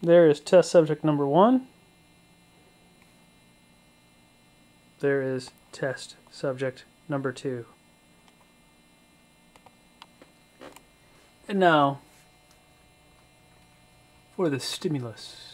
There is test subject number 1. There is test subject number 2. And now, for the stimulus.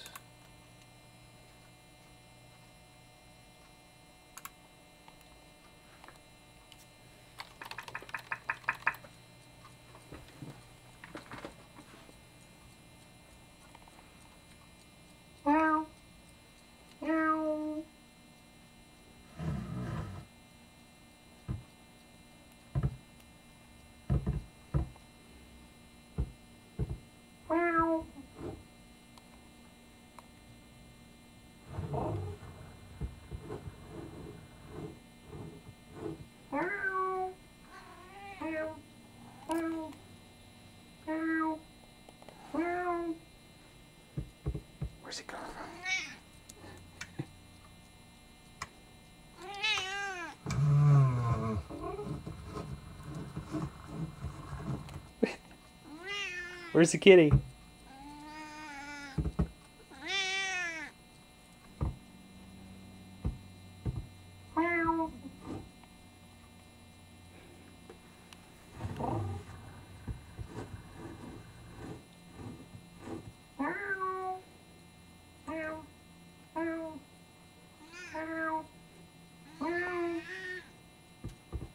Where's he coming from? Where's the kitty?